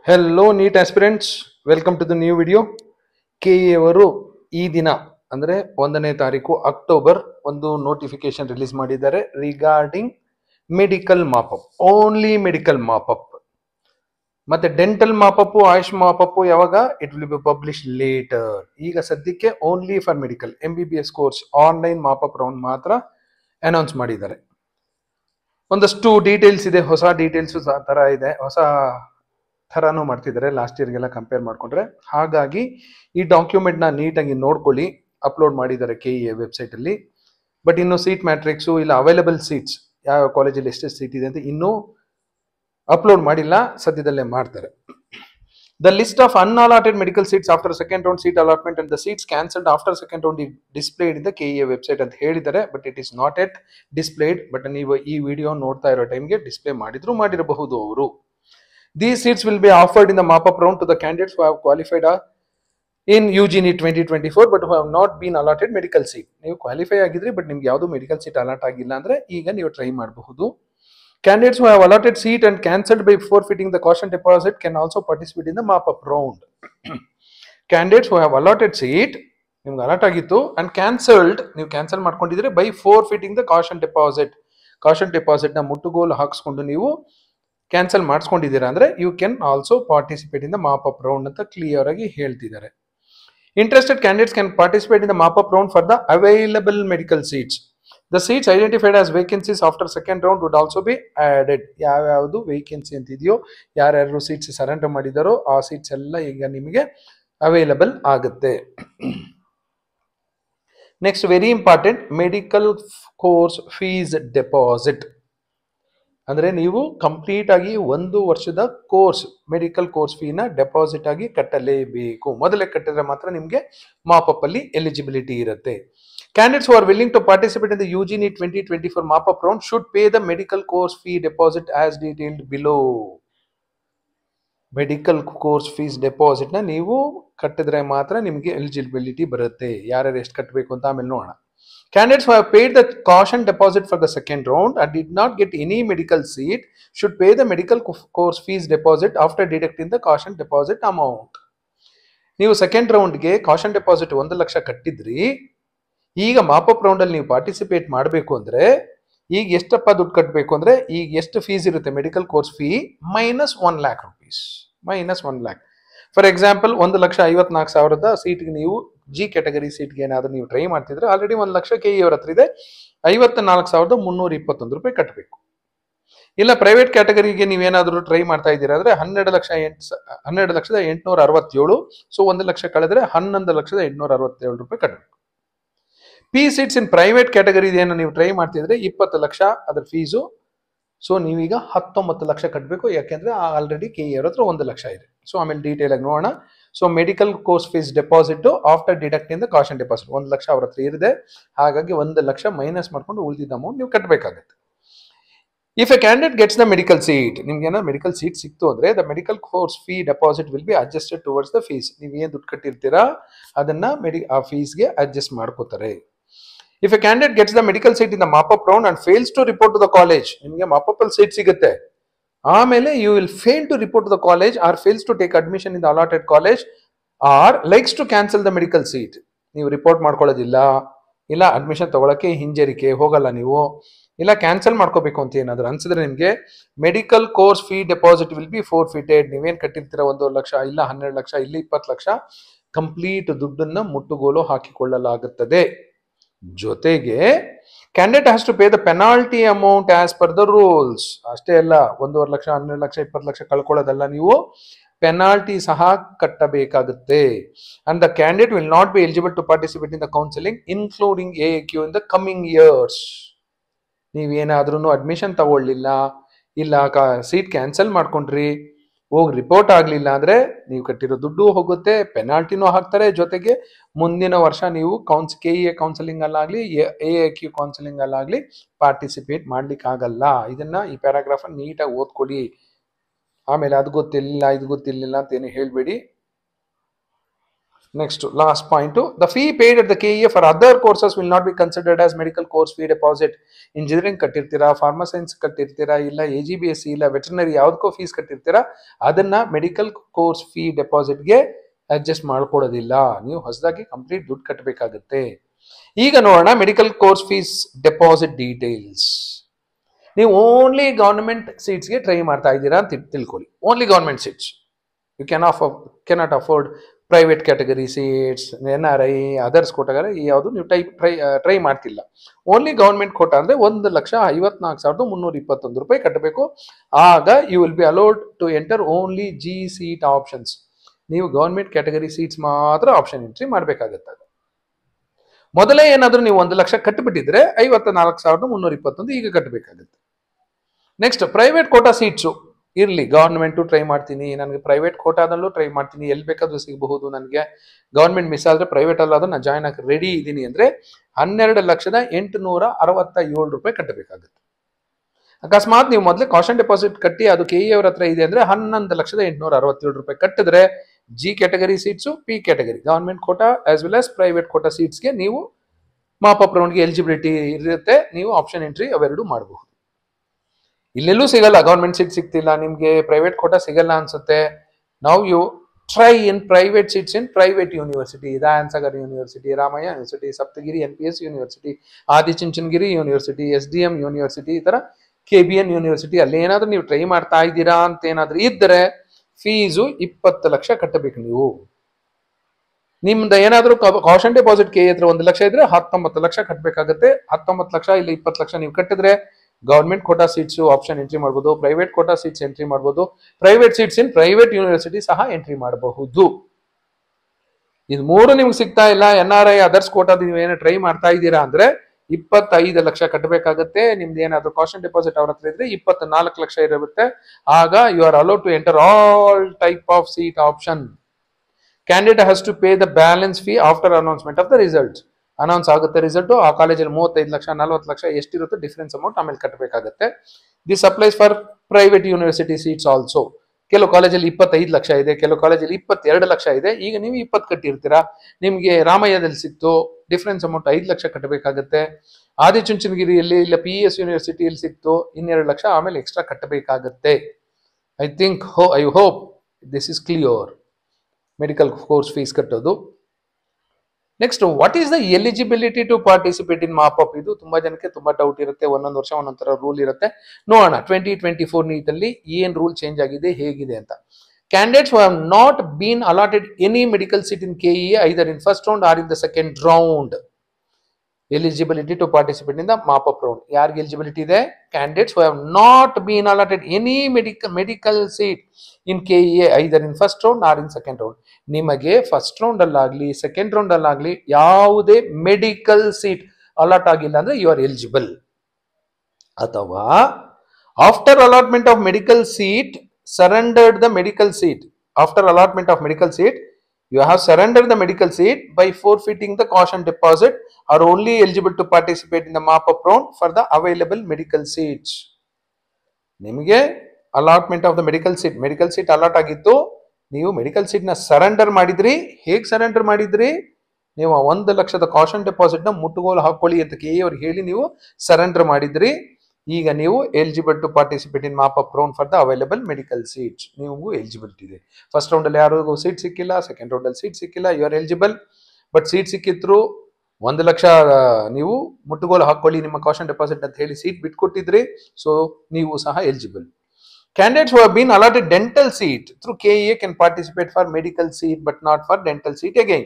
Hello NEET aspirants, welcome to the new video. KEA ಅವರು ಈ ದಿನ ಅಂದರೆ 1ನೇ ತಾರೀಕು ಅಕ್ಟೋಬರ್ ಒಂದು ನೋಟಿಫಿಕೇಶನ್ ರಿಲೀಸ್ ಮಾಡಿದ್ದಾರೆ regarding medical mop-up, only medical mop-up. ಮತ್ತೆ ಡೆಂಟಲ್ ಮಾಪಪ್, ಆಯುಷ್ ಮಾಪಪ್ ಯಾವಾಗ it will be publish later. ಈಗ ಸದ್ಯಕ್ಕೆ only for medical MBBS course online mop-up round ಮಾತ್ರ ಅನೌನ್ಸ್ ಮಾಡಿದ್ದಾರೆ. ಒಂದಷ್ಟು ಡೀಟೇಲ್ಸ್ ಇದೆ, ಹೊಸ ಡೀಟೇಲ್ಸ್ ತರ ಇದೆ, ಹೊಸ ಥರನೂ ಮಾಡ್ತಿದ್ದಾರೆ ಲಾಸ್ಟ್ ಇಯರ್ಗೆಲ್ಲ ಕಂಪೇರ್ ಮಾಡಿಕೊಂಡ್ರೆ. ಹಾಗಾಗಿ ಈ ಡಾಕ್ಯುಮೆಂಟ್ನ ನೀಟಾಗಿ ನೋಡ್ಕೊಳ್ಳಿ. ಅಪ್ಲೋಡ್ ಮಾಡಿದ್ದಾರೆ ಕೆಇಎ ವೆಬ್ಸೈಟಲ್ಲಿ. ಬಟ್ ಇನ್ನು ಸೀಟ್ ಮ್ಯಾಟ್ರಿಕ್ಸು ಇಲ್ಲ ಅವೈಲಬಲ್ ಸೀಟ್ಸ್ ಯಾವ ಕಾಲೇಜಲ್ಲಿ ಎಷ್ಟೆಷ್ಟು ಸೀಟ್ ಇದೆ ಅಂತ ಇನ್ನೂ ಅಪ್ಲೋಡ್ ಮಾಡಿಲ್ಲ, ಸದ್ಯದಲ್ಲೇ ಮಾಡ್ತಾರೆ. The list of unallotted medical seats after second round seat allotment and the seats cancelled after second round displayed in the KEA website ಅಂತ ಹೇಳಿದ್ದಾರೆ. But it is not yet displayed. But ನೀವು ಈ video ನೋಡ್ತಾ ಇರೋ ಟೈಮ್ಗೆ display ಮಾಡಿರಬಹುದು ಅವರು. These seats will be offered in the mop-up round to the candidates who have qualified in UG NEET 2024 but who have not been allotted medical seat. ನೀವು qualify ಆಗಿದ್ರಿ but ನಿಮ್ಗೆ ಯಾವುದು ಮೆಡಿಕಲ್ ಸೀಟ್ ಅಲಾಟ್ ಆಗಿಲ್ಲ ಅಂದ್ರೆ ಈಗ ನೀವು try ಮಾಡಬಹುದು. Candidates who have allotted seat and cancelled by forfeiting the caution deposit can also participate in the mop-up round. Candidates who have allotted seat, ನಿಮ್ಗೆ allot ಆಗಿತ್ತು, and cancelled, ನೀವು cancel ಮಾಡ್ಕೊಂಡಿದ್ರೆ by forfeiting the caution deposit ನ ಮುಟ್ಟುಗೋಲು ಹಾಕಿಸ್ಕೊಂಡು ನೀವು cancel ಮಾಡಿಸ್ಕೊಂಡಿದ್ದೀರಾ ಅಂದ್ರೆ you can also participate in the mop-up round ಅಂತ ಕ್ಲಿಯರ್ ಆಗಿ ಹೇಳ್ತಿದ್ದಾರೆ. Interested candidates can participate in the mop-up round for the available medical seats. The seats identified as vacancies after second round would also be added. ಯಾವ್ಯಾವುದು vacancy ಅಂತಿದೆಯೋ, ಯಾರ್ಯಾರು seats surrender ಮಾಡಿದಾರೋ ಆ seats ಎಲ್ಲ ಈಗ ನಿಮಗೆ ಅವೈಲಬಲ್ ಆಗುತ್ತೆ. Next very important, medical course fees deposit. ಅಂದ್ರೆ ನೀವು ಕಂಪ್ಲೀಟ್ ಆಗಿ 1 ವರ್ಷದ ಕೋರ್ಸ್ ಮೆಡಿಕಲ್ ಕೋರ್ಸ್ ಫೀನ ಡೆಪಾಸಿಟ್ ಆಗಿ ಕಟ್ಟಲೇಬೇಕು. ಮೊದಲೇ ಕಟ್ಟಿದ್ರೆ ಮಾತ್ರ ನಿಮಗೆ ಮಾಪಪ್ ಅಲ್ಲಿ ಎಲಿಜಿಬಿಲಿಟಿ ಇರುತ್ತೆ. Candidates who are willing to participate in the UG NEET 2024 mop-up round should pay the medical course fee deposit as detailed below. Medical course fees deposit ನ ನೀವು ಕಟ್ಟಿದ್ರೆ ಮಾತ್ರ ನಿಮಗೆ ಎಲಿಜಿಬಿಲಿಟಿ ಬರುತ್ತೆ. ಯಾರ್ಯಾರು ಎಷ್ಟು ಕಟ್ಟಬೇಕು ಅಂತ ಆಮೇಲೆ ನೋಡೋಣ. Candidates who have paid the caution deposit for the second round and did not get any medical seat should pay the medical course fees deposit after deducting the caution deposit amount. ನೀವು second ರೌಂಡ್ಗೆ caution deposit 1 lakh ಕಟ್ಟಿದ್ರಿ, ಈಗ mop-up round ಅಲ್ಲಿ ನೀವು participate ಮಾಡಬೇಕು ಅಂದ್ರೆ ಈಗ ಎಷ್ಟಪ್ಪ ದುಡ್ಡು ಕಟ್ಟಬೇಕು ಅಂದ್ರೆ ಈಗ ಎಷ್ಟು ಫೀಸ್ ಇರುತ್ತೆ medical course fee minus 1 lakh rupees. -1 lakh. For example 1,54,000 ಸೀಟ್ಗೆ ನೀವು ಜಿ ಕ್ಯಾಟಗರಿ ಸೀಟ್ಗೆ ಏನಾದರೂ ನೀವು ಟ್ರೈ ಮಾಡ್ತಿದ್ರೆ ಆಲ್ರೆಡಿ 1 ಲಕ್ಷ ಕೆಇ ಅವ್ರ ಹತ್ರ ಇದೆ, 54,321 ರೂಪಾಯಿ ಕಟ್ಟಬೇಕು. ಇಲ್ಲ ಪ್ರೈವೇಟ್ ಕ್ಯಾಟಗರಿಗೆ ನೀವೇನಾದರೂ ಟ್ರೈ ಮಾಡ್ತಾ ಇದ್ದೀರಾ ಅಂದ್ರೆ 12,867. ಸೊ 1 ಲಕ್ಷ ಕಳೆದ್ರೆ 11,867 ರೂಪಾಯಿ ಕಟ್ಟಬೇಕು. P seats in private category ಏನು ನೀವು ಟ್ರೈ ಮಾಡ್ತಿದ್ರೆ 20 ಲಕ್ಷ ಅದರ ಫೀಸು. ಸೊ ನೀವೀಗ 19 ಲಕ್ಷ ಕಟ್ಟಬೇಕು, ಯಾಕೆಂದ್ರೆ ಆಲ್ರೆಡಿ ಕೆಇ ಅವ್ರ ಹತ್ರ 1 ಲಕ್ಷ ಇದೆ. ಸೊ ಆಮೇಲೆ ಡೀಟೇಲ್ ಆಗಿ ನೋಡೋಣ. So medical course fees deposit after deducting the caution deposit 1 lakh ಅವ್ರ ಹತ್ರ ಇದೆ, ಹಾಗಾಗಿ 1 ಲಕ್ಷ ಮೈನಸ್ ಮಾಡ್ಕೊಂಡು ಉಳಿದಿದ್ದ ಅಮೌಂಟ್ ನೀವು ಕಟ್ಟಬೇಕಾಗುತ್ತೆ. If A candidate gets the medical seat, ನಿಮ್ಗೆ ಏನೋ ಮೆಡಿಕಲ್ ಸೀಟ್ ಸಿಕ್ತು ಅಂದ್ರೆ the medical course fee deposit will be adjusted towards the fees. ನೀವು ಏನು ದುಡ್ಡು ಕಟ್ಟಿರ್ತೀರಾ ಅದನ್ನ ಆ ಫೀಸ್ಗೆ ಅಡ್ಜಸ್ಟ್ ಮಾಡ್ಕೋತಾರೆ. If a candidate gets the medical seat in the mop-up round and fails to report to the college, ನಿಮಗೆ mop-up ಅಲ್ಲಿ seat ಸಿಗುತ್ತೆ, ಆಮೇಲೆ you will fail to report to the college or fails to take admission in the allotted college or likes to cancel the medical seat. ನೀವು report ಮಾಡ್ಕೊಳ್ಳೋದಿಲ್ಲ, ಇಲ್ಲ admission ತಗೊಳಕ್ಕೆ ಹಿಂಜರಿಕೆ ಹೋಗಲ್ಲ, ನೀವು ಇಲ್ಲ ಕ್ಯಾನ್ಸಲ್ ಮಾಡ್ಕೋಬೇಕು ಅಂತ ಏನಾದ್ರು ಅನ್ಸಿದ್ರೆ ನಿಮಗೆ medical course fee deposit will be forfeited. ನೀವೇನ್ ಕಟ್ಟಿರ್ತೀರ 1 ಲಕ್ಷ, ಇಲ್ಲ 12 ಲಕ್ಷ, ಇಲ್ಲ 20 ಲಕ್ಷ, ಕಂಪ್ಲೀಟ್ ದುಡ್ಡನ್ನ ಮುಟ್ಟುಗೋಲು ಹಾಕಿಕೊಳ್ಳಲಾಗುತ್ತದೆ. ಜೊತೆಗೆ candidate has to pay the penalty amount as per the rules. ಅಷ್ಟೇ ಅಲ್ಲ, 1.5 ಲಕ್ಷ, 12 ಲಕ್ಷ, 20 ಲಕ್ಷ ಕಳ್ಕೊಳ್ಳೋದಲ್ಲ, ನೀವು ಪೆನಾಲ್ಟಿ ಸಹ ಕಟ್ಟಬೇಕಾಗುತ್ತೆ. And the candidate will not be eligible to participate in the counselling including AAQ in the coming years. ನೀವೇನಾದ್ರೂ ಅಡ್ಮಿಷನ್ ತಗೊಳ್ಳಿಲ್ಲ, ಇಲ್ಲ seat cancel ಮಾಡ್ಕೊಂಡ್ರಿ, ಹೋಗಿ ರಿಪೋರ್ಟ್ ಆಗ್ಲಿಲ್ಲ ಅಂದ್ರೆ ನೀವು ಕಟ್ಟಿರೋ ದುಡ್ಡು ಹೋಗುತ್ತೆ, ಪೆನಾಲ್ಟಿನೂ ಹಾಕ್ತಾರೆ. ಜೊತೆಗೆ ಮುಂದಿನ ವರ್ಷ ನೀವು ಕೆಇಎ ಕೌನ್ಸಿಲಿಂಗ್ ಅಲ್ಲಾಗ್ಲಿ AAQ ಕೌನ್ಸಿಲಿಂಗ್ ಅಲ್ಲಾಗ್ಲಿ ಪಾರ್ಟಿಸಿಪೇಟ್ ಮಾಡ್ಲಿಕ್ಕೆ ಆಗಲ್ಲ. ಇದನ್ನ ಈ ಪ್ಯಾರಾಗ್ರಾಫ್ ನೀಟಾಗಿ ಓದ್ಕೊಳ್ಳಿ. ಆಮೇಲೆ ಅದು ಗೊತ್ತಿಲ್ಲ ಇದು ಗೊತ್ತಿಲ್ಲ ಅಂತ ಏನು ಹೇಳ್ಬೇಡಿ. Next, last point to the fee paid at the KEA for other courses will not be considered as medical course fee deposit. Engineering ಕಟ್ಟಿರ್ತೀರಾ, ಫಾರ್ಮಾ ಸೈನ್ಸ್ ಕಟ್ಟಿರ್ತೀರಾ, ಇಲ್ಲ AGBSC ಇಲ್ಲ ವೆಟರ್ನರಿ ಯಾವುದಕ್ಕೋ ಫೀಸ್ ಕಟ್ಟಿರ್ತೀರಾ, ಅದನ್ನ ಮೆಡಿಕಲ್ ಕೋರ್ಸ್ ಫೀ ಡೆಪಾಸಿಟ್ಗೆ adjust ಮಾಡ್ಕೊಡೋದಿಲ್ಲ. ನೀವು ಹೊಸದಾಗಿ ಕಂಪ್ಲೀಟ್ ದುಡ್ಡು ಕಟ್ಟಬೇಕಾಗುತ್ತೆ. ಈಗ ನೋಡೋಣ medical course fees deposit details. ನೀವು ಓನ್ಲಿ ಗವರ್ನಮೆಂಟ್ ಸೀಟ್ಸ್ಗೆ ಟ್ರೈ ಮಾಡ್ತಾ ಇದ್ದೀರಾ ಅಂತ ತಿಳ್ಕೊಳ್ಳಿ. Only government seats. You cannot afford private category seats, NRI, others ಕೋಟಾಗಾರ ಯಾವುದು ನೀವು ಟ್ರೈ ಮಾಡ್ತಿಲ್ಲ. ಓನ್ಲಿ ಗವರ್ಮೆಂಟ್ ಕೋಟಾ ಅಂದರೆ 1,54,321 ರೂಪಾಯಿ ಕಟ್ಟಬೇಕು. ಆಗ you will be allowed to enter only G seat options. ನೀವು ಗವರ್ಮೆಂಟ್ ಕ್ಯಾಟಗರಿ ಸೀಟ್ಸ್ ಮಾತ್ರ ಆಪ್ಷನ್ ಎಂಟ್ರಿ ಮಾಡಬೇಕಾಗುತ್ತೆ. ಮೊದಲೇ ಏನಾದರೂ ನೀವು 1 ಲಕ್ಷ ಕಟ್ಟಿಬಿಟ್ಟಿದ್ರೆ 54,321 ಈಗ ಕಟ್ಟಬೇಕಾಗುತ್ತೆ. ನೆಕ್ಸ್ಟ್, ಪ್ರೈವೇಟ್ ಕೋಟಾ ಸೀಟ್ಸು ಇರಲಿ. ಗವರ್ಮೆಂಟು ಟ್ರೈ ಮಾಡ್ತೀನಿ, ನನಗೆ ಪ್ರೈವೇಟ್ ಕೋಟಾದಲ್ಲೂ ಟ್ರೈ ಮಾಡ್ತೀನಿ, ಎಲ್ಲಿ ಬೇಕಾದ್ರೂ ಸಿಗಬಹುದು, ನನಗೆ ಗವರ್ಮೆಂಟ್ ಮಿಸ್ ಆದರೆ ಪ್ರೈವೇಟ್ ಅಲ್ಲಾದ್ರೂ ನಾನು ಜಾಯ್ನ್ ಆಗಿ ರೆಡಿ ಇದ್ದೀನಿ ಅಂದರೆ 12,867 ರೂಪಾಯಿ ಕಟ್ಟಬೇಕಾಗುತ್ತೆ. ಅಕಸ್ಮಾತ್ ನೀವು ಮೊದಲೇ ಕಾಷನ್ ಡೆಪಾಸಿಟ್ ಕಟ್ಟಿ ಅದು KE ಅವ್ರ ಹತ್ರ ಇದೆ ಅಂದರೆ 11,867 ರೂಪಾಯಿ ಕಟ್ಟಿದ್ರೆ G category seats, P category government quota as well as private quota ಸೀಟ್ಸ್ಗೆ ನೀವು ಮಾಪಪ್ ರೌಂಡ್ಗೆ ಎಲಿಜಿಬಿಲಿಟಿ ಇರುತ್ತೆ. ನೀವು ಆಪ್ಷನ್ ಎಂಟ್ರಿ ಅವೆರಡು ಮಾಡಬಹುದು. ಇಲ್ಲೆಲ್ಲೂ ಸಿಗಲ್ಲ, ಗವರ್ಮೆಂಟ್ ಸೀಟ್ ಸಿಗ್ತಿಲ್ಲ ನಿಮಗೆ, ಪ್ರೈವೇಟ್ ಕೋಟಾ ಸಿಗಲ್ಲ ಅನ್ಸುತ್ತೆ. ನಾವು you try in private seats in private university, Dayananda Sagar university, Ramaiah university, Saptagiri NPS university, Adichunchanagiri university, SDM university, ಈ ತರ KBN ಯೂನಿವರ್ಸಿಟಿ. ಅಲ್ಲಿ ಏನಾದ್ರೂ ನೀವು ಟ್ರೈ ಮಾಡ್ತಾ ಇದ್ದೀರಾ ಅಂತ ಏನಾದ್ರೂ ಇದ್ದರೆ ಫೀಸು 20 ಲಕ್ಷ ಕಟ್ಟಬೇಕು. ನೀವು ನಿಮ್ದು ಏನಾದ್ರೂ ಕಾಷನ್ ಡೆಪಾಸಿಟ್ KE ಹತ್ರ 1 ಲಕ್ಷ ಇದ್ರೆ 19 ಲಕ್ಷ ಕಟ್ಟಬೇಕಾಗುತ್ತೆ. 19 ಲಕ್ಷ ಇಲ್ಲ 20 ಲಕ್ಷ ನೀವು ಕಟ್ಟಿದ್ರೆ government quota seats option entry ಮಾಡಬಹುದು, ಪ್ರೈವೇಟ್ ಕೋಟಾ ಸೀಟ್ಸ್ ಎಂಟ್ರಿ ಮಾಡಬಹುದು, private seats in private university ಸಹ ಎಂಟ್ರಿ ಮಾಡಬಹುದು. ಇದು ಮೂರು ನಿಮ್ಗೆ ಸಿಗ್ತಾ ಇಲ್ಲ, NRI ಅದರ್ಸ್ ಕೋಟಾದ ನೀವು ಏನೋ ಟ್ರೈ ಮಾಡ್ತಾ ಇದ್ದೀರಾ ಅಂದ್ರೆ 25 ಲಕ್ಷ ಕಟ್ಟಬೇಕಾಗುತ್ತೆ. ನಿಮ್ದು ಏನಾದ್ರು ಕಾಷನ್ ಡೆಪಾಸಿಟ್ ಅವ್ರ ಹತ್ರ ಇದ್ರೆ 24 ಲಕ್ಷ ಇರುತ್ತೆ. ಆಗ you are allowed to enter all type of seat option. Candidate has to pay the balance fee after announcement of the result. Announce ಆಗುತ್ತೆ ರಿಸಲ್ಟ್, ಆ ಕಾಲೇಜಲ್ಲಿ 35 ಲಕ್ಷ 40 ಲಕ್ಷ ಎಷ್ಟಿರುತ್ತೋ ಡಿಫರೆನ್ಸ್ ಅಮೌಂಟ್ ಆಮೇಲೆ ಕಟ್ಟಬೇಕಾಗುತ್ತೆ. This applies for private university seats also. ಕೆಲವು ಕಾಲೇಜಲ್ಲಿ 25 ಲಕ್ಷ ಇದೆ, ಕೆಲವು ಕಾಲೇಜಲ್ಲಿ 22 ಲಕ್ಷ ಇದೆ. ಈಗ ನೀವು 20 ಕಟ್ಟಿರ್ತೀರಾ, ನಿಮಗೆ ರಾಮಯ್ಯದಲ್ಲಿ ಸಿಕ್ತು, ಡಿಫರೆನ್ಸ್ ಅಮೌಂಟ್ 5 ಲಕ್ಷ ಕಟ್ಟಬೇಕಾಗುತ್ತೆ. ಆದಿಚುಂಚನಗಿರಿಯಲ್ಲಿ ಇಲ್ಲ PES ಯೂನಿವರ್ಸಿಟಿಯಲ್ಲಿ ಸಿಕ್ತು, 2 ಲಕ್ಷ ಆಮೇಲೆ ಎಕ್ಸ್ಟ್ರಾ ಕಟ್ಟಬೇಕಾಗುತ್ತೆ. I hope this is clear. Medical course fees ಕಟ್ಟೋದು. Next, what is the eligibility to participate in mop up? ಇದು ತುಂಬಾ ಜನಕ್ಕೆ ತುಂಬಾ ಡೌಟ್ ಇರುತ್ತೆ. ಒಂದೊಂದು ವರ್ಷ ಒಂದೊಂದು ತರ ರೂಲ್ ಇರುತ್ತೆ. ನೋಡೋಣ 2024 ನೀಟಲ್ಲಿ ಏನ್ ರೂಲ್ ಚೇಂಜ್ ಆಗಿದೆ, ಹೇಗಿದೆ ಅಂತ. Candidates who have not been allotted any medical seat in KE either in first round or in the second round. Eligibility to participate in the mop-up round ಯಾರಿಗೆ ಎಲಿಜಿಬಿಲಿಟಿ ಇದೆ? Candidates who have not been allotted any medical seat in KE either in first round or in second round. ನಿಮಗೆ first round ಅಲ್ಲಾಗ್ಲಿ second round ಅಲ್ಲಾಗ್ಲಿ ಯಾವುದೇ medical seat allot ಆಗಿಲ್ಲ ಅಂದ್ರೆ you are eligible. ಅಥವಾ after allotment of medical seat surrendered the medical seat. After allotment of medical seat you have surrendered the medical seat by forfeiting the caution deposit, are only eligible to participate in the mop-up round for the available medical seats. ನಿಮಗೆ allotment of the medical seat allot ಆಗಿತ್ತು, ನೀವು medical seat ನ surrender ಮಾಡಿದ್ರಿ. ಹೇಗೆ surrender ಮಾಡಿದ್ರಿ? ನೀವು 1 ಲಕ್ಷದ caution deposit ನ ಮುಟ್ಟುಗೋಲು ಹಾಕೊಳ್ಳಿ ಅಂತ KE ಅವ್ರಿಗೆ ಹೇಳಿ ನೀವು ಸರೆಂಡರ್ ಮಾಡಿದ್ರಿ. ಈಗ ನೀವು eligible to participate in mop-up round for the available medical seats. ನೀವು ಎಲಿಜಿಬಿಲಿಟಿ ಇದೆ. ಫಸ್ಟ್ ರೌಂಡ್ ಅಲ್ಲಿ ಯಾರಿಗೂ ಸೀಟ್ ಸಿಕ್ಕಿಲ್ಲ, ಸೆಕೆಂಡ್ ರೌಂಡ್ ಅಲ್ಲಿ ಸೀಟ್ ಸಿಕ್ಕಿಲ್ಲ, you are eligible. But seat ಸಿಕ್ಕಿದ್ರು 1 ಲಕ್ಷ ನೀವು ಮುಟ್ಟುಗೋಲು ಹಾಕೊಳ್ಳಿ ನಿಮ್ಮ ಕಾಷನ್ ಡೆಪಾಸಿಟ್ ಅಂತ ಹೇಳಿ ಸೀಟ್ ಬಿಟ್ಕೊಟ್ಟಿದ್ರಿ. ಸೊ ನೀವು ಸಹ eligible. Candidates who have been allotted dental seat through KEA can participate for medical seat but not for dental seat again.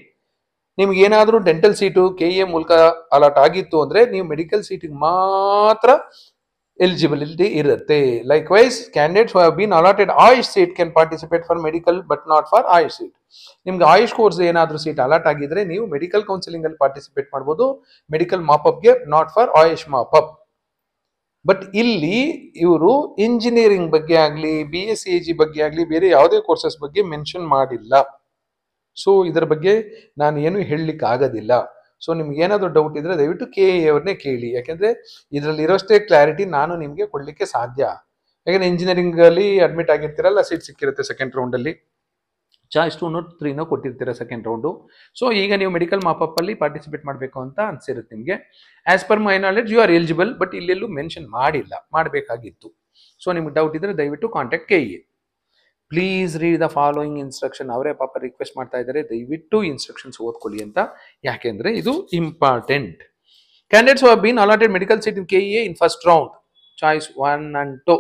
ನಿಮ್ಗೆ ಏನಾದರೂ ಡೆಂಟಲ್ ಸೀಟು KEA ಮೂಲಕ ಅಲಾಟ್ ಆಗಿತ್ತು ಅಂದ್ರೆ ನೀವು ಮೆಡಿಕಲ್ ಸೀಟಿಗೆ ಮಾತ್ರ ಎಲಿಜಿಬಿಲಿಟಿ ಇರುತ್ತೆ. Likewise candidates who have been allotted AYUSH seat can participate for medical but not for AYUSH seat. ನಿಮ್ಗೆ ಆಯುಷ್ ಕೋರ್ಸ್ ಏನಾದರೂ ಸೀಟ್ ಅಲಾಟ್ ಆಗಿದ್ರೆ ನೀವು ಮೆಡಿಕಲ್ ಕೌನ್ಸಿಲಿಂಗ್ ಅಲ್ಲಿ ಪಾರ್ಟಿಸಿಪೇಟ್ ಮಾಡ್ಬೋದು, ಮೆಡಿಕಲ್ ಮಾಪಪ್ಗೆ, not for AYUSH mop up. But ಇಲ್ಲಿ ಇವರು ಇಂಜಿನಿಯರಿಂಗ್ ಬಗ್ಗೆ ಆಗಲಿ BSc ಬಗ್ಗೆ ಆಗಲಿ ಬೇರೆ ಯಾವುದೇ ಕೋರ್ಸಸ್ ಬಗ್ಗೆ ಮೆನ್ಷನ್ ಮಾಡಿಲ್ಲ. ಸೊ ಇದರ ಬಗ್ಗೆ ನಾನು ಏನು ಹೇಳಲಿಕ್ಕೆ ಆಗೋದಿಲ್ಲ. ಸೊ ನಿಮ್ಗೆ ಏನಾದರೂ ಡೌಟ್ ಇದ್ರೆ ದಯವಿಟ್ಟು KEA ಅವ್ರನ್ನೇ ಕೇಳಿ. ಯಾಕೆಂದ್ರೆ ಇದರಲ್ಲಿ ಇರೋಷ್ಟೇ ಕ್ಲಾರಿಟಿ ನಾನು ನಿಮಗೆ ಕೊಡ್ಲಿಕ್ಕೆ ಸಾಧ್ಯ. ಯಾಕಂದ್ರೆ ಇಂಜಿನಿಯರಿಂಗ್ ಅಲ್ಲಿ ಅಡ್ಮಿಟ್ ಆಗಿರ್ತೀರಲ್ಲ, ಸೀಟ್ ಸಿಕ್ಕಿರುತ್ತೆ ಸೆಕೆಂಡ್ ರೌಂಡ್ ಅಲ್ಲಿ. ಚಾಯ್ಸ್ 2 3 ಕೊಟ್ಟಿರ್ತೀರ ಸೆಕೆಂಡ್ ರೌಂಡು. ಸೊ ಈಗ ನೀವು ಮೆಡಿಕಲ್ ಮಾಪಪ್ ಅಲ್ಲಿ ಪಾರ್ಟಿಸಿಪೇಟ್ ಮಾಡಬೇಕು ಅಂತ ಅನ್ಸಿರುತ್ತೆ ನಿಮಗೆ. As per my knowledge you are eligible, but ಇಲ್ಲೆಲ್ಲೂ ಮೆನ್ಷನ್ ಮಾಡಿಲ್ಲ, ಮಾಡಬೇಕಾಗಿತ್ತು. ಸೊ ನಿಮ್ಗೆ ಡೌಟ್ ಇದ್ರೆ ದಯವಿಟ್ಟು contact KEA. Please read the following instruction. ಅವರೇ ಪಾಪ ರಿಕ್ವೆಸ್ಟ್ ಮಾಡ್ತಾ ಇದ್ದಾರೆ, ದಯವಿಟ್ಟು ಇನ್ಸ್ಟ್ರಕ್ಷನ್ಸ್ ಓದ್ಕೊಳ್ಳಿ ಅಂತ. ಯಾಕೆಂದ್ರೆ ಇದು important. Candidates who have been allotted medical seat in KEA in first round, choice 1 and 2.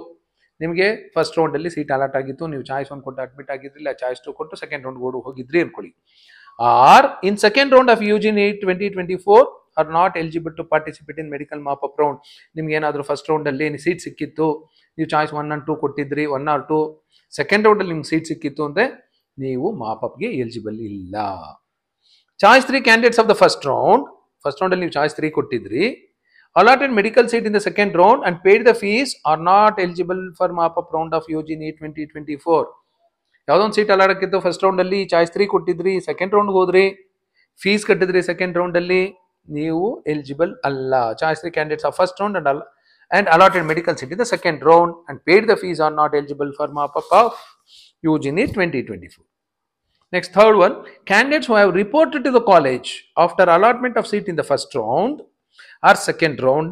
ನಿಮಗೆ ಫಸ್ಟ್ ರೌಂಡ್ ಅಲ್ಲಿ ಸೀಟ್ ಅಲಾಟ್ ಆಗಿತ್ತು, ನೀವು ಚಾಯ್ಸ್ 1 ಕೊಟ್ಟು ಅಡ್ಮಿಟ್ ಆಗಿದ್ರಿಲ್ಲ, ಚಾಯ್ಸ್ 2 ಕೊಟ್ಟು ಸೆಕೆಂಡ್ ರೌಂಡ್ ಹೋಗಿದ್ರಿ ಅನ್ಕೊಳ್ಳಿ. Are in second round of UG NEET 2024 are not eligible to participate in medical mop-up round. ನಿಮ್ಗೆ ಏನಾದರೂ ಫಸ್ಟ್ ರೌಂಡ್ ಅಲ್ಲಿ ಸೀಟ್ ಸಿಕ್ಕಿತ್ತು, ನೀವು ಚಾಯ್ಸ್ 1 and 2 ಕೊಟ್ಟಿದ್ರಿ, 1 or 2, ಸೆಕೆಂಡ್ ರೌಂಡ್ ಅಲ್ಲಿ ನಿಮ್ಗೆ ಸೀಟ್ ಸಿಕ್ಕಿತ್ತು ಅಂದ್ರೆ ನೀವು ಮಾಪಪ್ಗೆ ಎಲಿಜಿಬಲ್ ಇಲ್ಲ. Choice 3 candidates of the first round ಅಲ್ಲಿ ನೀವು ಚಾಯ್ಸ್ 3 ಕೊಟ್ಟಿದ್ರಿ, allotted medical seat in the second round and paid the fees are not eligible for mop-up round of UG NEET 2024. ಯಾವುದೊಂದು ಸೀಟ್ ಅಲಾಟ್ ಆಗಿತ್ತು ಫಸ್ಟ್ ರೌಂಡ್ ಅಲ್ಲಿ, choice 3 ಕೊಟ್ಟಿದ್ರಿ, second round ಹೋದ್ರಿ, fees ಕಟ್ಟಿದ್ರಿ second round ಅಲ್ಲಿ, ನೀವು eligible ಅಲ್ಲ. Choice 3 candidates of first round and allotted medical seat in the second round and paid the fees are not eligible for mop-up of UG NEET 2024. Next, third one, candidates who have reported to the college after allotment of seat in the first round or second round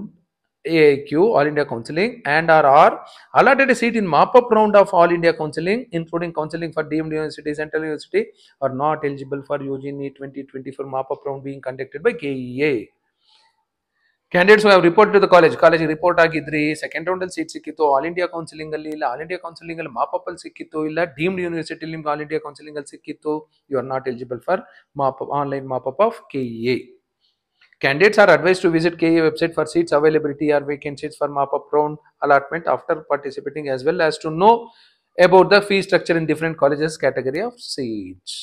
AIQ All India Counselling and are allotted a seat in mop-up round of All India Counselling including counselling for deemed university, central university are not eligible for UG NEET 2024 mop-up round being conducted by KEA. Candidates who have reported to the college report ಆಗಿದ್ರಿ, second round ಅಲ್ಲಿ seat ಸಿಕ್ಕಿತ್ತು, all India counselling ಅಲ್ಲಿ ಇಲ್ಲ, all India counselling ಅಲ್ಲಿ mop up ಅಲ್ಲಿ ಸಿಕ್ಕಿತ್ತು, ಇಲ್ಲ deemed university ನಿಮ್ಗೆ ಆಲ್ ಇಂಡಿಯಾ ಕೌನ್ಸಿಲಿಂಗ್ ಅಲ್ಲಿ ಸಿಕ್ಕಿತ್ತು, you are not eligible for online mop up of KEA. Candidates are advised to visit KEA website for seats availability or vacant seats for mop-up round allotment after participating, as well as to know about the fee structure in different colleges category of seats.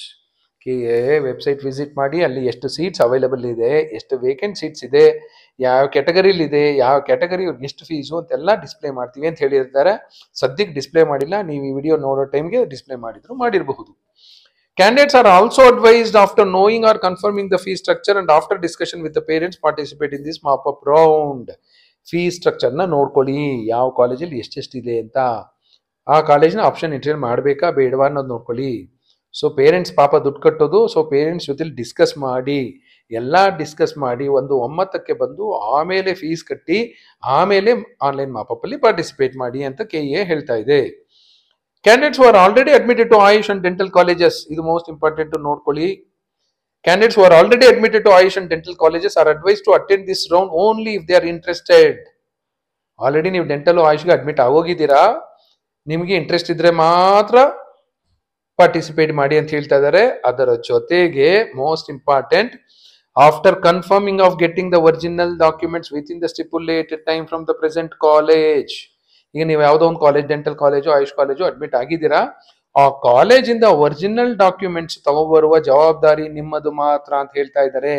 KEA website visit ಮಾಡಿ, ಅಲ್ಲಿ ಎಷ್ಟು seats available ಇದೆ, ಎಷ್ಟು vacant seats ಇದೆ, ಯಾವ ಕ್ಯಾಟಗರಿಲಿ ಇದೆ, ಯಾವ category ಎಷ್ಟು ಫೀಸು ಅಂತೆಲ್ಲ ಡಿಸ್ಪ್ಲೇ ಮಾಡ್ತೀವಿ ಅಂತ ಹೇಳಿರ್ತಾರೆ. ಸದ್ಯಕ್ಕೆ ಡಿಸ್ಪ್ಲೇ ಮಾಡಿಲ್ಲ, ನೀವು ಈ ವಿಡಿಯೋ ನೋಡೋ ಟೈಮ್ಗೆ ಡಿಸ್ಪ್ಲೇ ಮಾಡಿರಬಹುದು. Candidates are also advised after knowing or confirming the fee structure and after discussion with the parents participate in this mop-up round. Fee structure ನ ನೋಡ್ಕೊಳ್ಳಿ, ಯಾವ ಕಾಲೇಜಲ್ಲಿ ಎಷ್ಟೆಷ್ಟಿದೆ ಅಂತ, ಆ ಕಾಲೇಜ್ನ ಆಪ್ಷನ್ ಎಂಟ್ರಿ ಮಾಡಬೇಕಾ ಬೇಡವಾ ಅನ್ನೋದು ನೋಡ್ಕೊಳ್ಳಿ. ಸೊ ಪೇರೆಂಟ್ಸ್ ಪಾಪ ದುಡ್ಡು ಕಟ್ಟೋದು, ಸೊ ಪೇರೆಂಟ್ಸ್ ಜೊತೆಲಿ ಡಿಸ್ಕಸ್ ಮಾಡಿ, ಎಲ್ಲ ಡಿಸ್ಕಸ್ ಮಾಡಿ ಒಂದು ಒಮ್ಮತಕ್ಕೆ ಬಂದು ಆಮೇಲೆ ಫೀಸ್ ಕಟ್ಟಿ ಆಮೇಲೆ ಆನ್ಲೈನ್ ಮಾಪಪ್ ಅಲ್ಲಿ ಪಾರ್ಟಿಸಿಪೇಟ್ ಮಾಡಿ ಅಂತ KEA ಹೇಳ್ತಾ ಇದೆ. Candidates who are already admitted to Ayush and dental colleges, ಇದು ಮೋಸ್ಟ್ ಇಂಪಾರ್ಟೆಂಟ್ ನೋಡ್ಕೊಳ್ಳಿ. Candidates who are already admitted to Ayush and dental colleges are advised to attend this round only if they are interested. Already ನೀವು dental ಆಯುಷ್ಗೆ admit ಆಗೋಗಿದ್ದೀರಾ, ನಿಮಗೆ interest ಇದ್ರೆ ಮಾತ್ರ participate ಮಾಡಿ ಅಂತ ಹೇಳ್ತಾ ಇದ್ದಾರೆ. ಅದರ ಜೊತೆಗೆ most important, after confirming of getting the original documents with in the stipulated time from the present college. ಈಗ ನೀವು ಯಾವುದೋ ಒಂದು college, dental college, AYUSH college admit ಆಗಿದ್ದೀರಾ, ಆ ಕಾಲೇಜಿಂದ ಒರಿಜಿನಲ್ ಡಾಕ್ಯುಮೆಂಟ್ಸ್ ತಗೋಬರುವ ಜವಾಬ್ದಾರಿ ನಿಮ್ಮದು ಮಾತ್ರ ಅಂತ ಹೇಳ್ತಾ ಇದ್ದಾರೆ.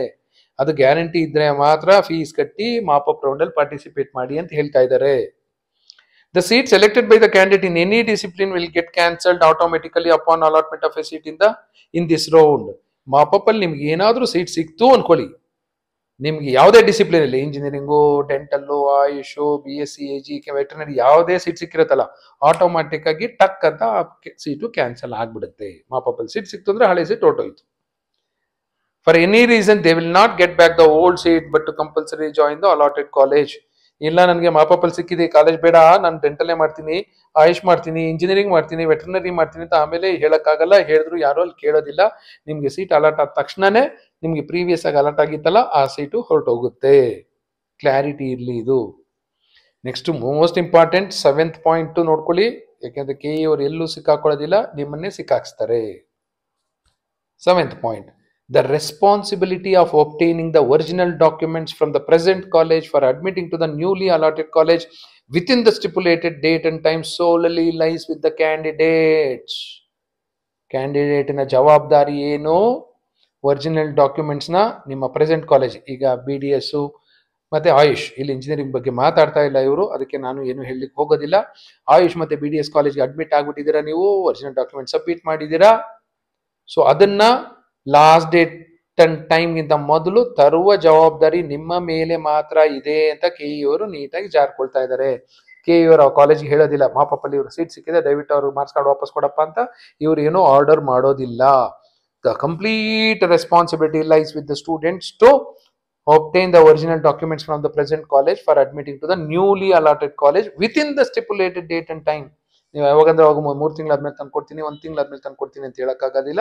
ಅದು ಗ್ಯಾರಂಟಿ ಇದ್ರೆ ಮಾತ್ರ ಫೀಸ್ ಕಟ್ಟಿ ಮಾಪಪ್ ರೌಂಡ್ ಅಲ್ಲಿ ಪಾರ್ಟಿಸಿಪೇಟ್ ಮಾಡಿ ಅಂತ ಹೇಳ್ತಾ ಇದ್ದಾರೆ. The seat selected by the candidate in any discipline will get cancelled automatically upon allotment of a seat in this round. Mop-up ಅಲ್ಲಿ ನಿಮ್ಗೆ ಏನಾದ್ರೂ ಸೀಟ್ ಸಿಕ್ತು ಅನ್ಕೊಳ್ಳಿ, ನಿಮ್ಗೆ ಯಾವುದೇ ಡಿಸಿಪ್ಲಿನ್ ಇಲ್ಲ, engineering, dental, AYUSH, BSc, AG, veterinary, ಯಾವುದೇ ಸೀಟ್ ಸಿಕ್ಕಿರತ್ತಲ್ಲ, ಆಟೋಮ್ಯಾಟಿಕ್ ಆಗಿ ಟಕ್ ಅಂತ ಸೀಟು ಕ್ಯಾನ್ಸಲ್ ಆಗ್ಬಿಡುತ್ತೆ. ಮಾಪಪ್ ಅಲ್ಲಿ ಸೀಟ್ ಸಿಕ್ತು ಅಂದ್ರೆ ಹಳೆ ಸೀಟ್ ಹೊರಟೋಯ್ತು. For any reason they will not get back the old seat but to compulsory join the allotted college. ಇಲ್ಲ ನನಗೆ ಮಾಪಪ್ ಅಲ್ಲಿ ಸಿಕ್ಕಿದೆ, ಕಾಲೇಜ್ ಬೇಡ, ನಾನು ಡೆಂಟಲ್ಲೇ ಮಾಡ್ತೀನಿ, ಆಯುಷ್ ಮಾಡ್ತೀನಿ, ಇಂಜಿನಿಯರಿಂಗ್ ಮಾಡ್ತೀನಿ, ವೆಟರ್ನರಿ ಮಾಡ್ತೀನಿ ಅಂತ ಆಮೇಲೆ ಹೇಳಕ್ಕಾಗಲ್ಲ. ಹೇಳಿದ್ರು ಯಾರು ಅಲ್ಲಿ ಕೇಳೋದಿಲ್ಲ. ನಿಮ್ಗೆ ಸೀಟ್ ಅಲಾಟ್ ಆದ ತಕ್ಷಣನೇ ನಿಮ್ಗೆ ಪ್ರೀವಿಯಸ್ ಆಗಿ ಅಲಾಟ್ ಆಗಿತ್ತಲ್ಲ ಆ ಸೀಟು ಹೊರಟೋಗುತ್ತೆ. ಕ್ಲಾರಿಟಿ ಇರ್ಲಿ ಇದು. Next most important 7th point ನೋಡ್ಕೊಳ್ಳಿ, ಯಾಕೆಂದ್ರೆ KEA ಅವರು ಎಲ್ಲೂ ಸಿಕ್ಕಾಕೊಳ್ಳೋದಿಲ್ಲ, ನಿಮ್ಮನ್ನೇ ಸಿಕ್ಕಾಕ್ಸ್ತಾರೆ. 7th point, the responsibility of obtaining the original documents from the present college for admitting to the newly allotted college within the stipulated date and time solely lies with the candidates. Candidate ನ ಜವಾಬ್ದಾರಿ ಏನು, original documents ನ ನಿಮ್ಮ present college, ಈಗ BDS ಮತ್ತೆ ಆಯುಷ್, ಇಲ್ಲಿ engineering ಬಗ್ಗೆ ಮಾತಾಡ್ತಾ ಇಲ್ಲ ಇವರು, ಅದಕ್ಕೆ ನಾನು ಏನು ಹೇಳಲಿಕ್ಕೆ ಹೋಗೋದಿಲ್ಲ. ಆಯುಷ್ ಮತ್ತೆ BDS ಕಾಲೇಜ್ಗೆ ಅಡ್ಮಿಟ್ ಆಗ್ಬಿಟ್ಟಿದ್ದೀರಾ, ನೀವು ಒರಿಜಿನಲ್ ಡಾಕ್ಯುಮೆಂಟ್ ಸಬ್ಮಿಟ್ ಮಾಡಿದ್ದೀರಾ. ಸೊ ಅದನ್ನ ಲಾಸ್ಟ್ ಡೇಟ್ ಅಂಡ್ ಟೈಮ್ ಗಿಂತ ಮೊದಲು ತರುವ ಜವಾಬ್ದಾರಿ ನಿಮ್ಮ ಮೇಲೆ ಮಾತ್ರ ಇದೆ ಅಂತ KEA ಅವರು ನೀಟಾಗಿ ಜಾರ್ಕೊಳ್ತಾ ಇದ್ದಾರೆ. ಕೆ ಇವರು ಕಾಲೇಜಿಗೆ ಹೇಳೋದಿಲ್ಲ ಮಾಪಪ್ ಅಲ್ಲಿ ಇವ್ರು ಸೀಟ್ ಸಿಕ್ಕಿದೆ ದಯವಿಟ್ಟು ಅವ್ರು ಮಾರ್ಕ್ಸ್ ಕಾರ್ಡ್ ವಾಪಸ್ ಕೊಡಪ್ಪ ಅಂತ. ಇವ್ರು ಏನೋ ಆರ್ಡರ್ ಮಾಡೋದಿಲ್ಲ. The complete responsibility lies with the students to obtain the original documents from the present college for admitting to the newly allotted college within the stipulated date and time. ನೀವು ಯಾವಾಗಂದ್ರೆ ಅವಾಗ 3 ತಿಂಗಳಾದ್ಮೇಲೆ ತಂದು ಕೊಡ್ತೀನಿ, 1 ತಿಂಗಳಾದ್ಮೇಲೆ ತಂದು ಕೊಡ್ತೀನಿ ಅಂತ ಹೇಳಕ್ಕಾಗೋದಿಲ್ಲ.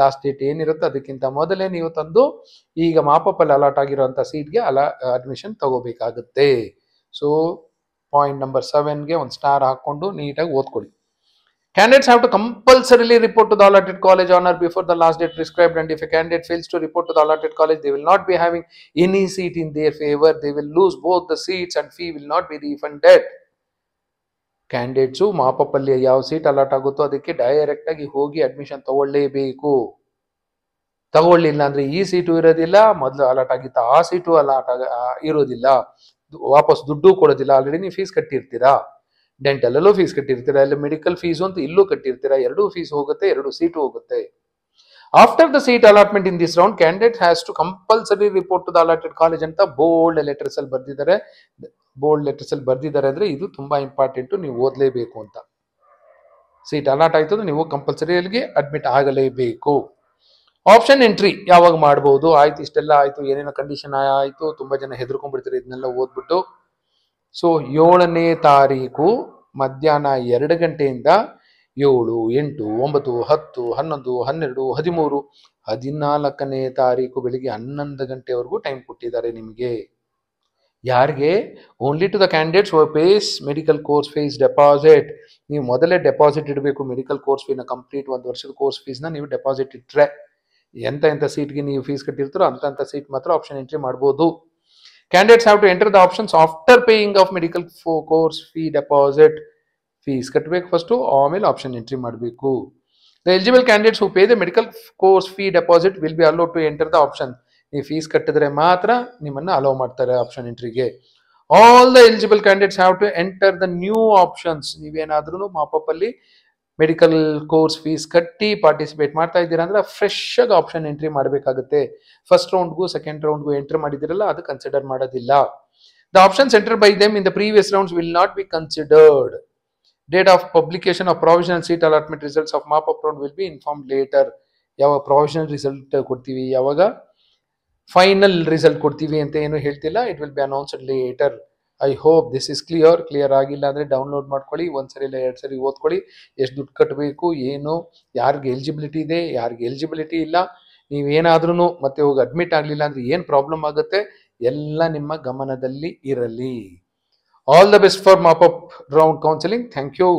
ಲಾಸ್ಟ್ ಡೇಟ್ ಏನಿರುತ್ತೆ ಅದಕ್ಕಿಂತ ಮೊದಲೇ ನೀವು ತಂದು ಈಗ ಮಾಪಪ್ ಅಲ್ಲಿ ಅಲಾಟ್ ಆಗಿರುವಂತ ಸೀಟ್ಗೆ ಅಡ್ಮಿಷನ್ ತಗೋಬೇಕಾಗುತ್ತೆ. ಸೊ ಪಾಯಿಂಟ್ ನಂಬರ್ 7ಗೆ ಒಂದು ಸ್ಟಾರ್ ಹಾಕೊಂಡು ನೀಟಾಗಿ ಓದ್ಕೊಳ್ಳಿ. Candidates have to compulsorily report to the allotted college on or before the last date prescribed, and if a candidate fails to report to the allotted college, they will not be having any seat in their favor. They will lose both the seats and fee will not be refunded. Candidates mop-up ಅಲ್ಲಿ ಯಾವ seat allot ಆಗುತ್ತೋ ಅದಕ್ಕೆ direct ಆಗಿ ಹೋಗಿ admission ತಗೊಳ್ಳೇಬೇಕು. ತಗೊಳ್ಳಿಲ್ಲ ಅಂದ್ರೆ ಈ seat ಇರೋದಿಲ್ಲ, ಮೊದಲು ಅಲಾಟ್ ಆಗಿತ್ತ ಆ ಸೀಟು ಅಲಾಟ್ ಇರೋದಿಲ್ಲ, ವಾಪಸ್ ದುಡ್ಡು ಕೊಡೋದಿಲ್ಲ. ಆಲ್ರೆಡಿ ನೀವು ಫೀಸ್ ಕಟ್ಟಿರ್ತೀರಾ, ಡೆಂಟಲ್ ಅಲ್ಲೂ ಫೀಸ್ ಕಟ್ಟಿರ್ತೀರಾ, ಇಲ್ಲ ಮೆಡಿಕಲ್ ಫೀಸು ಅಂತ ಇಲ್ಲೂ ಕಟ್ಟಿರ್ತೀರಾ, ಎರಡೂ ಫೀಸ್ ಹೋಗುತ್ತೆ, 2 ಸೀಟು ಹೋಗುತ್ತೆ. After the seat allotment in this round candidate has to compulsory report to the allotted college ಅಂತ ಬೋಲ್ಡ್ ಲೆಟರ್ಸ್ ಅಲ್ಲಿ ಬರ್ದಿದ್ದಾರೆ. ಬೋಲ್ಡ್ ಲೆಟರ್ಸ್ ಅಲ್ಲಿ ಬರ್ದಿದ್ದಾರೆ ಅಂದ್ರೆ ಇದು ತುಂಬಾ ಇಂಪಾರ್ಟೆಂಟ್, ನೀವು ಓದಲೇಬೇಕು ಅಂತ. ಸೀಟ್ ಅಲಾಟ್ ಆಯ್ತು ನೀವು ಕಂಪಲ್ಸರಿ ಅಲ್ಲಿಗೆ ಅಡ್ಮಿಟ್ ಆಗಲೇಬೇಕು. ಆಪ್ಷನ್ ಎಂಟ್ರಿ ಯಾವಾಗ ಮಾಡಬಹುದು? ಆಯ್ತು, ಇಷ್ಟೆಲ್ಲ ಆಯ್ತು, ಏನೇನೋ ಕಂಡೀಷನ್ ಆಯ್ತು, ತುಂಬಾ ಜನ ಹೆದರ್ಕೊಂಡ್ಬಿಡ್ತಾರೆ ಇದನ್ನೆಲ್ಲ ಓದ್ಬಿಟ್ಟು. ಸೊ 7ನೇ ತಾರೀಕು ಮಧ್ಯಾಹ್ನ 2 ಗಂಟೆಯಿಂದ 7, 8, 9, 10, 11, 12, 13, 14ನೇ ತಾರೀಕು ಬೆಳಿಗ್ಗೆ 11 ಗಂಟೆವರೆಗೂ ಟೈಮ್ ಕೊಟ್ಟಿದ್ದಾರೆ ನಿಮಗೆ. ಯಾರಿಗೆ? Only to the candidates who pays medical course fees deposit. ನೀವು ಮೊದಲೇ ಡೆಪಾಸಿಟ್ ಇಡಬೇಕು. ಮೆಡಿಕಲ್ ಕೋರ್ಸ್ ಫೀನ ಕಂಪ್ಲೀಟ್ 1 ವರ್ಷದ ಕೋರ್ಸ್ ಫೀಸ್ನ ನೀವು ಡೆಪಾಸಿಟ್ ಇಟ್ಟರೆ ಎಂತ ಸೀಟ್ಗೆ ನೀವು ಫೀಸ್ ಕಟ್ಟಿರ್ತಾರೋ ಅಂತ ಸೀಟ್ ಮಾತ್ರ ಆಪ್ಷನ್ ಎಂಟ್ರಿ ಮಾಡ್ಬೋದು. Candidates have to enter the options after paying of medical course fee deposit. Fees ಕಟ್ಟಬೇಕು ಫಸ್ಟ್, ಆಮೇಲೆ ಆಪ್ಷನ್ ಎಂಟ್ರಿ ಮಾಡಬೇಕು. The eligible candidates who pay the medical course fee deposit will be allowed to enter the option. ನೀವು fees ಕಟ್ಟಿದ್ರೆ ಮಾತ್ರ ನಿಮ್ಮನ್ನ hello ಮಾಡ್ತಾರೆ option ಎಂಟ್ರಿಗೆ. All the eligible candidates have to enter the new options. ನೀವೇನಾದ್ರೂ mop-up ಅಲ್ಲಿ medical course fees ಕಟ್ಟಿ participate ಮಾಡ್ತಾ ಇದ್ದೀರಾ ಅಂದ್ರೆ ಫ್ರೆಶ್ ಆಗಿ ಆಪ್ಷನ್ ಎಂಟ್ರಿ ಮಾಡಬೇಕಾಗುತ್ತೆ. ಫಸ್ಟ್ ರೌಂಡ್ಗೂ ಸೆಕೆಂಡ್ ರೌಂಡ್ಗೂ ಎಂಟ್ರಿ ಮಾಡಿದಿರಲ್ಲ ಅದು ಕನ್ಸಿಡರ್ ಮಾಡೋದಿಲ್ಲ. The options entered by them in the previous rounds will not be considered. Date of publication of provisional seat allotment results of mop-up round will be inform later. ಯಾವಾಗ provisional result ಕೊಡ್ತೀವಿ, ಯಾವಾಗ final result ಕೊಡ್ತೀವಿ ಅಂತ ಏನು ಹೇಳ್ತಿಲ್ಲ. It will B announced later. I hope this is clear ಆಗಿಲ್ಲ ಅಂದ್ರೆ download ಮಾಡ್ಕೊಳ್ಳಿ, 1 ಸರಿ ಇಲ್ಲ 2 ಸರಿ ಓದ್ಕೊಳ್ಳಿ. ಎಷ್ಟು ದುಡ್ಡು ಕಟ್ಟಬೇಕು, ಏನು, ಯಾರಿಗೆ ಎಲಿಜಿಬಿಲಿಟಿ ಇದೆ, ಯಾರಿಗೆ ಎಲಿಜಿಬಿಲಿಟಿ ಇಲ್ಲ, ನೀವೇನಾದ್ರೂ ಮತ್ತೆ ಹೋಗಿ ಅಡ್ಮಿಟ್ ಆಗಲಿಲ್ಲ ಅಂದ್ರೆ ಏನು ಪ್ರಾಬ್ಲಮ್ ಆಗುತ್ತೆ ಎಲ್ಲ ನಿಮ್ಮ ಗಮನದಲ್ಲಿ ಇರಲಿ. All the best for mop-up round counselling. Thank you.